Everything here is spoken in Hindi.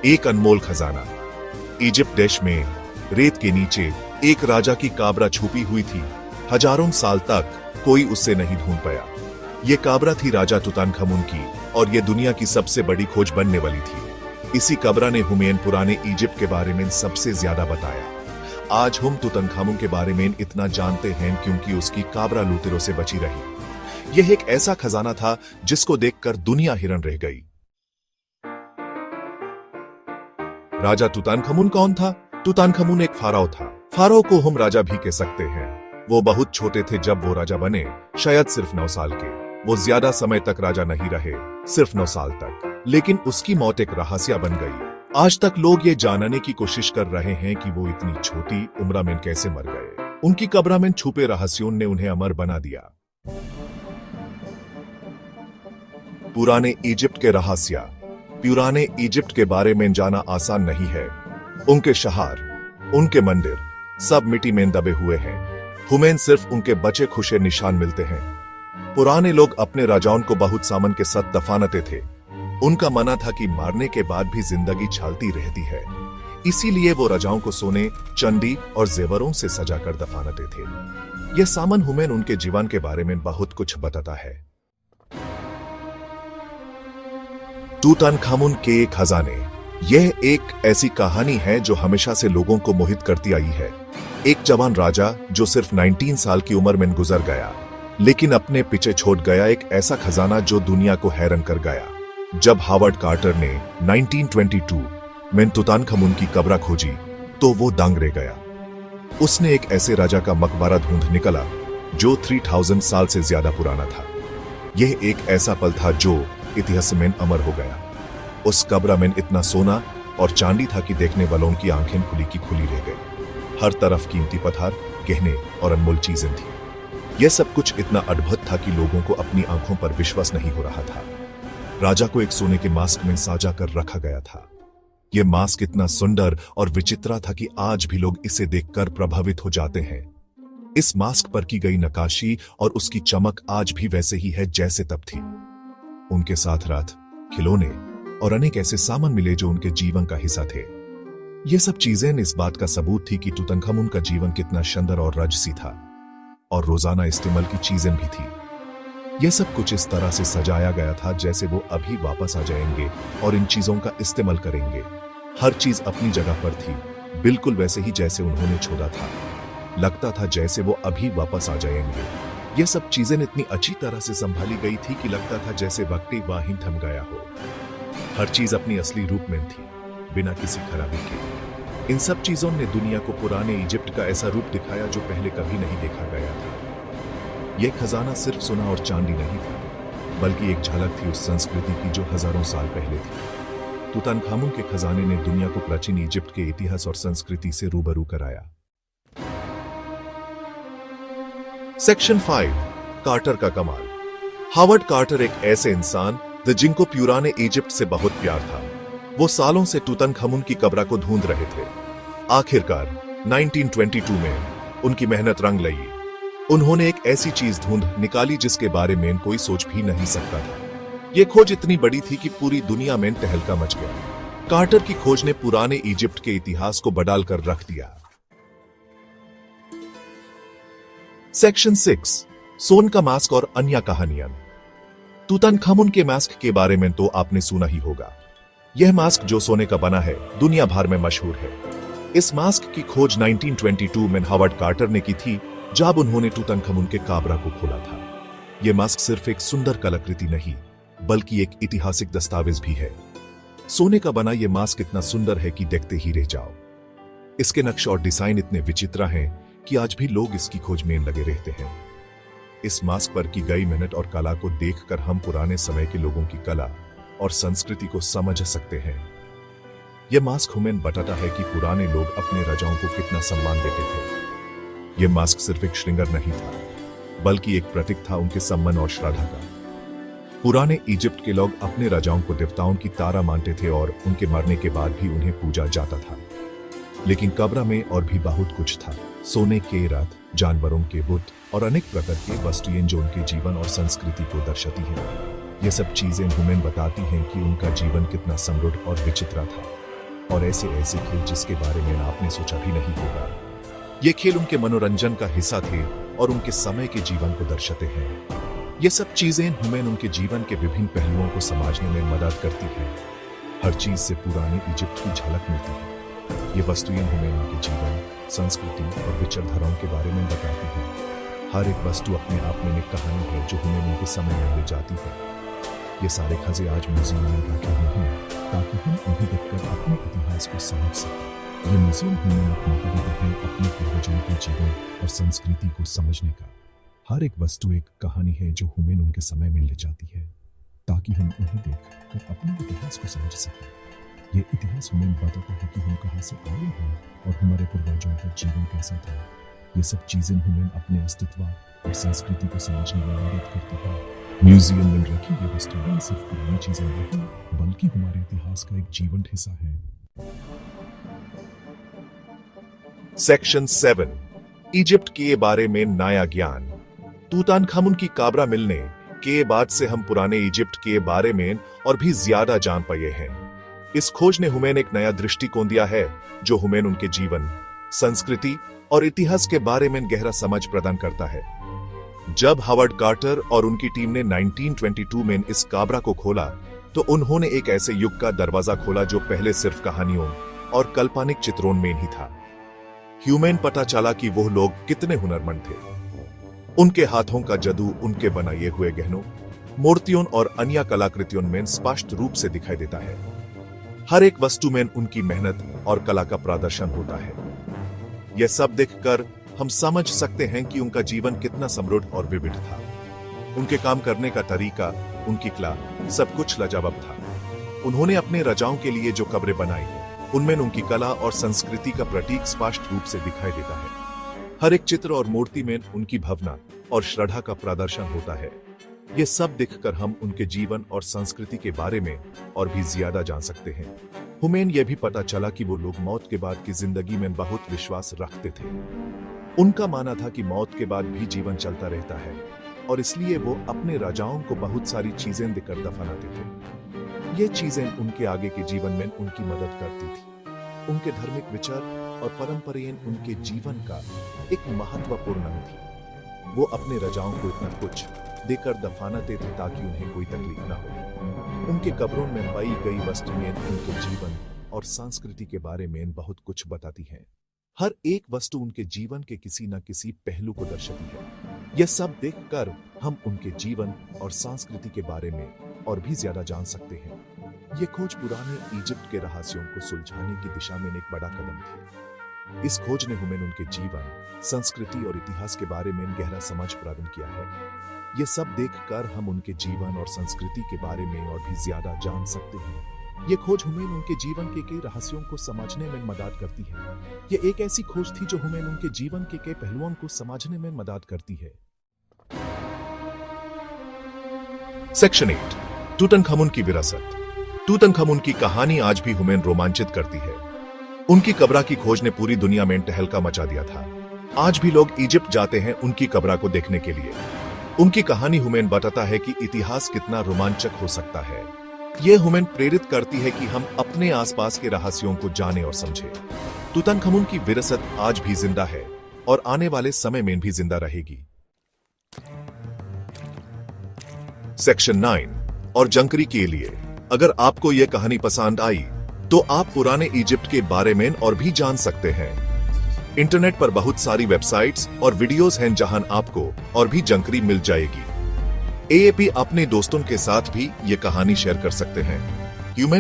एक अनमोल खजाना। इजिप्ट देश में रेत के नीचे एक राजा की काबरा छुपी हुई थी। हजारों साल तक कोई उससे नहीं ढूंढ पाया। ये काबरा थी राजा तुतनखमुन की और ये दुनिया की सबसे बड़ी खोज बनने वाली थी। इसी कबरा ने हुमायूं पुराने इजिप्ट के बारे में सबसे ज्यादा बताया। आज हम तुतनखमुन के बारे में इतना जानते हैं क्योंकि उसकी काबरा लुटेरों से बची रही। यह एक ऐसा खजाना था जिसको देखकर दुनिया हैरान रह गई। राजा तुतनखमुन कौन था? तुतनखमुन एक फाराओ था। फाराओ को हम राजा भी कह सकते हैं। वो बहुत छोटे थे जब वो राजा बने, शायद सिर्फ 9 साल के। वो ज्यादा समय तक राजा नहीं रहे, सिर्फ 9 साल तक। लेकिन उसकी मौत एक रहस्य बन गई। आज तक लोग ये जानने की कोशिश कर रहे हैं कि वो इतनी छोटी उम्र में कैसे मर गए। उनकी कब्र में छुपे रहस्यों ने उन्हें अमर बना दिया। पुराने इजिप्ट के रहस्य। पुराने इजिप्ट के बारे में जाना आसान नहीं है। उनके शहर, उनके मंदिर सब मिट्टी में दबे हुए हैं। हुमायूं सिर्फ उनके बचे खुशे निशान मिलते हैं। पुराने लोग अपने राजाओं को बहुत सामान के साथ दफनाते थे। उनका मानना था कि मारने के बाद भी जिंदगी चलती रहती है। इसीलिए वो राजाओं को सोने, चांदी और जेवरों से सजाकर दफनाते थे। यह सामान हुमायूं उनके जीवन के बारे में बहुत कुछ बताता है। तुतनखमुन के खजाने। यह एक ऐसी कहानी है जो हमेशा से लोगों को मोहित करती आई है। एक जवान राजा जो सिर्फ 19 साल की उम्र में गुजर गया, लेकिन अपने पीछे छोड़ गया एक ऐसा खजाना जो दुनिया को हैरान कर गया। जब हावर्ड कार्टर ने 1922 में तुतनखमुन की कब्र खोजी तो वो दंग रह गया। उसने एक ऐसे राजा का मकबरा ढूंढ निकला जो 3000 साल से ज्यादा पुराना था। यह एक ऐसा पल था जो इतिहास में अमर हो गया। उस कब्र में इतना सोना और चांदी था कि देखने वालों की आंखें खुली की खुली रह गई। हर तरफ कीमती पत्थर, गहने और अनमोल चीजें थी। यह सब कुछ इतना अद्भुत था कि लोगों को अपनी आंखों पर विश्वास नहीं हो रहा था। राजा को एक सोने के मास्क में साजा कर रखा गया था। यह मास्क इतना सुंदर और विचित्र था कि आज भी लोग इसे देखकर प्रभावित हो जाते हैं। इस मास्क पर की गई नक्काशी और उसकी चमक आज भी वैसे ही है जैसे तब थी। उनके साथ रात, खिलौने और अनेक ऐसे सामान मिले जो उनके जीवन का हिस्सा थे। ये सब चीजें इस बात का सबूत थी कि तुतनखमुन का जीवन कितना शानदार और राजसी था, और रोजाना इस्तेमाल की चीजें भी थी। यह सब कुछ इस तरह से सजाया गया था जैसे वो अभी वापस आ जाएंगे और इन चीजों का इस्तेमाल करेंगे। हर चीज अपनी जगह पर थी, बिल्कुल वैसे ही जैसे उन्होंने छोड़ा था। लगता था जैसे वो अभी वापस आ जाएंगे। यह सब चीजें इतनी अच्छी तरह से संभाली गई थी कि लगता था जैसे वक्त वहीं थम गया हो। हर चीज अपनी असली रूप में थी, बिना किसी खराबी के। इन सब चीजों ने दुनिया को पुराने इजिप्ट का ऐसा रूप दिखाया जो पहले कभी नहीं देखा गया था। यह खजाना सिर्फ सोना और चांदी नहीं था, बल्कि एक झलक थी उस संस्कृति की जो हजारों साल पहले थी। तुतनखमुन के खजाने ने दुनिया को प्राचीन इजिप्ट के इतिहास और संस्कृति से रूबरू कराया। सेक्शन 5, कार्टर का कमाल। हावर्ड कार्टर एक ऐसे इंसान थे जिनको पुराने इजिप्ट से बहुत प्यार था। वो सालों से तुतनखमुन की कब्र को ढूंढ रहे थे। आखिरकार 1922 में उनकी मेहनत रंग लाई। उन्होंने एक ऐसी चीज ढूंढ निकाली जिसके बारे में कोई सोच भी नहीं सकता था। यह खोज इतनी बड़ी थी कि पूरी दुनिया में तहलका मच गया। कार्टर की खोज ने पुराने इजिप्ट के इतिहास को बदल कर रख दिया। सेक्शन 6, सोन का मास्क और अन्य कहानियां। तुतनखमुन के मास्क के बारे में तो आपने सुना ही होगा। यह मास्क जो सोने का बना है, दुनिया भर में मशहूर है। इस मास्क की खोज 1922 में हावर्ड कार्टर ने की थी, जब उन्होंने तुतनखमुन के काबरा को खोला था। यह मास्क सिर्फ एक सुंदर कलाकृति नहीं, बल्कि एक ऐतिहासिक दस्तावेज भी है। सोने का बना यह मास्क इतना सुंदर है कि देखते ही रह जाओ। इसके नक्श और डिजाइन इतने विचित्र हैं कि आज भी लोग इसकी खोज में लगे रहते हैं। इस मास्क पर की गई मेहनत और कला को देखकर हम पुराने समय के लोगों की कला और संस्कृति को समझ सकते हैं। यह मास्क हमें बताता है कि पुराने लोग अपने राजाओं को कितना सम्मान देते थे। यह मास्क सिर्फ एक श्रृंगार नहीं था, बल्कि एक प्रतीक था उनके सम्मान और श्रद्धा का। पुराने इजिप्ट के लोग अपने राजाओं को देवताओं की तरह मानते थे और उनके मरने के बाद भी उन्हें पूजा जाता था। लेकिन कब्र में और भी बहुत कुछ था। सोने के रथ, जानवरों के बुत और अनेक प्रकार के वस्तुएं जो उनके जीवन और संस्कृति को दर्शाती हैं। ये सब चीजें हमें बताती हैं कि उनका जीवन कितना समृद्ध और विचित्र था। और ऐसे ऐसे खेल जिसके बारे में आपने सोचा भी नहीं होगा। ये खेल उनके मनोरंजन का हिस्सा थे और उनके समय के जीवन को दर्शाते हैं। ये सब चीजें हुमैन उनके जीवन के विभिन्न पहलुओं को समझने में मदद करती है। हर चीज से पुराने इजिप्ट की झलक मिलती है। ये वस्तुएं हुमैन उनके जीवन, संस्कृति और विचारधाराओं के बारे में बताती है। हर एक वस्तु अपने आप में एक कहानी है जो हुमैन उनके समय में ले जाती है। ये सारे खजे आज म्यूजियम में रखे हुए हैं ताकि हम उन्हें देखकर अपने इतिहास को समझ सकें। ये म्यूजियम हमें एक मौका देता है अपने पूर्वजों के जीवन और संस्कृति को समझने का। हर एक वस्तु एक कहानी है जो हुमैन उनके समय में ले जाती है ताकि हम उन्हें देखकर अपने इतिहास को समझ सकें। ये इतिहास हमें बताता है कि हम कहाँ से आए हैं और हमारे पूर्वजों का जीवन कैसा था। ये सब चीजें हमें अपने अस्तित्व और संस्कृति को समझने में मदद करती है। म्यूजियम में रखी ये वस्तुएं सिर्फ पुरानी चीजें नहीं बल्कि हमारे इतिहास का एक जीवंत हिस्सा है। सेक्शन 7, इजिप्ट के बारे में नया ज्ञान। तूतानखामुन की कब्र मिलने के बाद से हम पुराने इजिप्ट के बारे में और भी ज्यादा जान पाए हैं। इस खोज ने हुमैन एक नया दृष्टिकोण दिया है जो हुमैन उनके जीवन, संस्कृति और इतिहास के बारे में गहरा समझ प्रदान करता है। जब हावर्ड कार्टर और उनकी टीम ने 1922 में इस कब्र को खोला तो उन्होंने एक ऐसे युग का दरवाजा खोला जो पहले सिर्फ कहानियों और काल्पनिक चित्रों में ही था। ह्यूमन पता चला कि वो लोग कितने हुनरमंद थे। उनके हाथों का जादू उनके बनाए हुए गहनों, मूर्तियों और अन्य कलाकृतियों में स्पष्ट रूप से दिखाई देता है। हर एक वस्तु में उनकी मेहनत और कला का प्रदर्शन होता है। यह सब देखकर हम समझ सकते हैं कि उनका जीवन कितना समृद्ध और विविध था। उनके काम करने का तरीका, उनकी कला, सब कुछ लाजवाब था। उन्होंने अपने राजाओं के लिए जो कब्रें बनाई, उनमें उनकी कला और संस्कृति का प्रतीक स्पष्ट रूप से दिखाई देता है। हर एक चित्र और मूर्ति में उनकी भावना और श्रद्धा का प्रदर्शन होता है। ये सब देखकर हम उनके जीवन और संस्कृति के बारे में और भी ज्यादा जान सकते हैं। हुमैन यह भी पता चला कि वो लोग मौत के बाद की जिंदगी में बहुत विश्वास रखते थे। उनका मानना था कि मौत के बाद भी जीवन चलता रहता है और इसलिए वो अपने राजाओं को बहुत सारी चीजें देकर दफनाते थे। ये चीजें उनके आगे के जीवन में उनकी मदद करती थी। उनके धार्मिक विचार और परंपराएं उनके जीवन का एक महत्वपूर्ण अंग थी। वो अपने राजाओं को इतना कुछ देकर दफनाते थे ताकि उन्हें कोई तकलीफ ना हो। उनके कब्रों में पाई गई वस्तुएं उनके जीवन और संस्कृति के बारे में बहुत कुछ बताती हैं। हर एक वस्तु उनके जीवन के किसी न किसी पहलू को दर्शाती है। यह सब देखकर हम उनके जीवन और संस्कृति के बारे में और भी ज्यादा जान सकते हैं। यह खोज पुराने इजिप्ट के रहस्यों को सुलझाने की दिशा में एक बड़ा कदम थी। इस खोज ने हमें उनके जीवन, संस्कृति और इतिहास के बारे में गहरा समझ प्रदान किया है। यह सब देखकर हम उनके जीवन और संस्कृति के बारे में और भी ज्यादा जान सकते हैं। यह खोज हमें उनके जीवन के रहस्यों को समझने में मदद करती है। यह एक ऐसी खोज थी जो हमें उनके जीवन के पहलुओं को समझने में मदद करती है। सेक्शन 8, तूतनखामुन की विरासत। तूतनखामुन की कहानी आज भी हमें रोमांचित करती है। उनकी कब्र की खोज ने पूरी दुनिया में तहलका मचा दिया था। आज भी लोग इजिप्ट जाते हैं उनकी कब्र को देखने के लिए। उनकी कहानी हमें बताता है कि इतिहास कितना रोमांचक हो सकता है। यह हमें प्रेरित करती है कि हम अपने आसपास के रहस्यों को जानें और समझें। तूतनखामुन की विरासत आज भी जिंदा है और आने वाले समय में भी जिंदा रहेगी। सेक्शन 9, और जंकरी के लिए। अगर आपको यह कहानी पसंद आई तो आप पुराने इजिप्ट के बारे में और भी जान सकते हैं। इंटरनेट पर बहुत सारी वेबसाइट्स और वीडियोस हैं जहां आपको और भी जानकारी मिल जाएगी। AAP अपने दोस्तों के साथ भी ये कहानी शेयर कर सकते हैं। ह्यूमन